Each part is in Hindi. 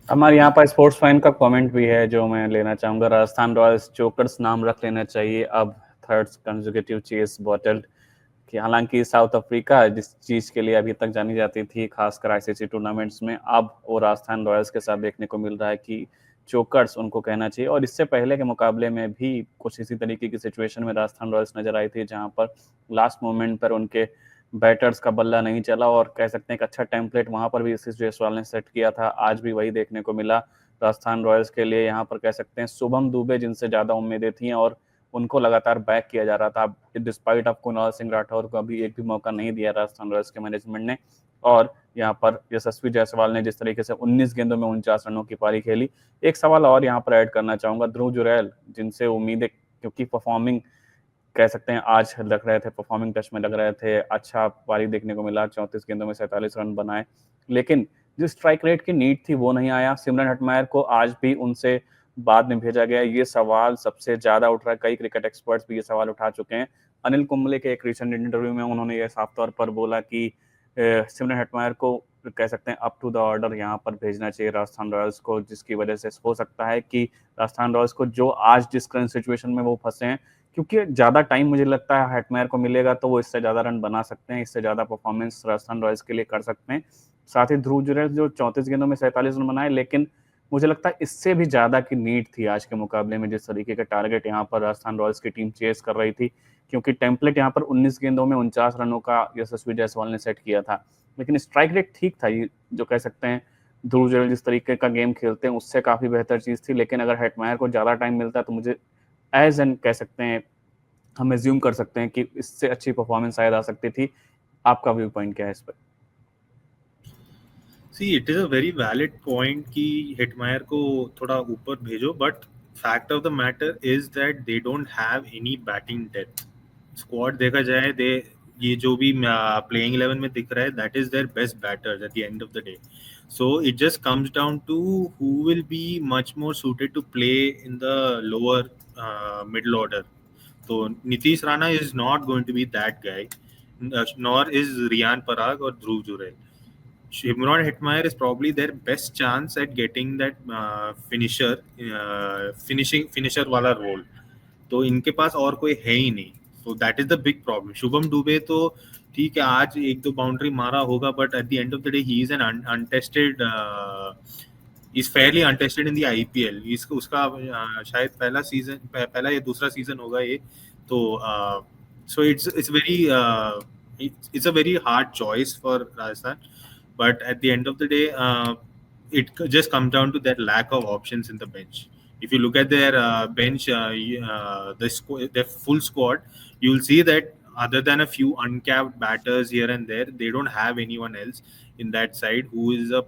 हमारे यहाँ पर स्पोर्ट्स फैन का कमेंट भी है जो मैं लेना चाहूँगा। राजस्थान रॉयल्स चोकर्स नाम रख लेना चाहिए अब। थर्ड कंसेक्यूटिव चेस बॉटल्ड कि हालांकि साउथ अफ्रीका जिस चीज़ के लिए अभी तक जानी जाती थी खासकर आईसीसी टूर्नामेंट्स में, अब वो राजस्थान रॉयल्स के साथ देखने को मिल रहा है कि चोकर्स उनको कहना चाहिए। और इससे पहले के मुकाबले में भी कुछ इसी तरीके की सिचुएशन में राजस्थान रॉयल्स नजर आई थी, जहां पर लास्ट मोमेंट पर उनके बैटर्स का बल्ला नहीं चला और कह सकते हैं एक अच्छा टेम्पलेट वहां पर भी आशीष जायसवाल ने सेट किया था। आज भी वही देखने को मिला राजस्थान रॉयल्स के लिए। यहाँ पर कह सकते हैं शुभम दुबे जिनसे ज्यादा उम्मीदें थी और उनको लगातार बैक किया जा रहा था, डिस्पाइट ऑफ कुणाल सिंह राठौर को अभी एक भी मौका नहीं दिया राजस्थान रॉयल्स के मैनेजमेंट ने। और यहाँ पर यशस्वी जायसवाल ने जिस तरीके से 19 गेंदों में 49 रनों की पारी खेली। एक सवाल और यहाँ पर ऐड करना चाहूंगा, ध्रुव जुरैल जिनसे उम्मीदें, क्योंकि परफॉर्मिंग कह सकते हैं आज लग रहे थे, परफॉर्मिंग टच में लग रहे थे, अच्छा पारी देखने को मिला, 34 गेंदों में 47 रन बनाए, लेकिन जो स्ट्राइक रेट की नीड थी वो नहीं आया। सिमरन हटमायर को आज भी उनसे बाद में भेजा गया, ये सवाल सबसे ज्यादा उठ रहा है, कई क्रिकेट एक्सपर्ट्स भी ये सवाल उठा चुके हैं। अनिल कुंबले के एक रिसेंट इंटरव्यू में उन्होंने ये साफ तौर पर बोला कि सिमरन हटमायर को कह सकते हैं अप टू द ऑर्डर यहाँ पर भेजना चाहिए राजस्थान रॉयल्स को, जिसकी वजह से हो सकता है कि राजस्थान रॉयल्स को जो आज जिस करंट सिचुएशन में वो फंसे हैं, क्योंकि ज्यादा टाइम मुझे लगता है हेटमेयर को मिलेगा तो वो इससे ज्यादा रन बना सकते हैं, इससे ज्यादा परफॉर्मेंस राजस्थान रॉयल्स के लिए कर सकते हैं। साथ ही ध्रुव जुरैल जो 34 गेंदों में 47 रन बनाए, लेकिन मुझे लगता है इससे भी ज्यादा की नीड थी आज के मुकाबले में, जिस तरीके का टारगेट यहाँ पर राजस्थान रॉयल्स की टीम चेस कर रही थी। क्योंकि टेम्पलेट यहाँ पर 19 गेंदों में 49 रनों का यशस्वी जायसवाल ने सेट किया था, लेकिन स्ट्राइक रेट ठीक था, ये जो कह सकते हैं ध्रुव जुरैल जिस तरीके का गेम खेलते हैं उससे काफी बेहतर चीज थी। लेकिन अगर हेटमायर को ज्यादा टाइम मिलता तो मुझे एज एन कह सकते हैं, हम एज्यूम कर सकते हैं कि इससे अच्छी परफॉर्मेंस शायद आ सकती थी। आपका व्यू पॉइंट क्या है इस पर? See it is a very valid point कि हिटमायर को थोड़ा ऊपर भेजो, but fact of the matter is that they don't have any batting depth. Squad देखा जाए, दे ये जो भी प्लेइंग 11 में दिख रहा है, that is their best batters at the end of the day. So it just comes down to who will be much more suited to play in the lower middle order. तो Nitish Rana is not going to be that guy, nor is Riyan Parag or Dhruv Jurel. Shimron Hetmeyer is probably their best chance at getting that finisher वाला रोल। तो इनके पास और कोई है ही नहीं। तो that is the big problem. Shubham Dubey तो ठीक है, आज एक दो बाउंड्री मारा होगा, but at the end of the day he is an untested, is fairly untested in the IPL. इसका उसका शायद पहला या दूसरा सीजन होगा ये। तो so it's very it's a very hard choice for Rajasthan, but at the end of the day, it just comes down to that lack of options in the bench. If you look at their bench, their full squad, you'll see that other than a few uncapped batters here and there, they don't have anyone else in that side who is a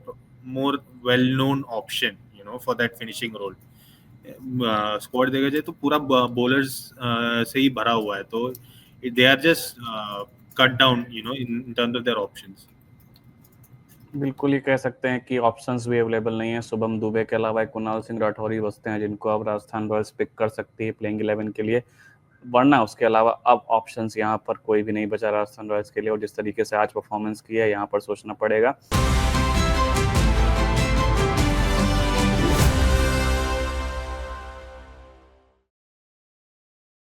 more well-known option, for that finishing role. Squad देखा जाए तो पूरा बॉलर्स से ही भरा हुआ है, तो they are just cut down in terms of their options. बिल्कुल ही कह सकते हैं कि ऑप्शंस भी अवेलेबल नहीं है। शुभम दुबे के अलावा एक कुणाल सिंह राठौर ही बचते हैं जिनको अब राजस्थान रॉयल्स पिक कर सकती है प्लेइंग 11 के लिए, वरना उसके अलावा अब ऑप्शंस यहाँ पर कोई भी नहीं बचा राजस्थान रॉयल्स के लिए। और जिस तरीके से आज परफॉर्मेंस की है यहाँ पर सोचना पड़ेगा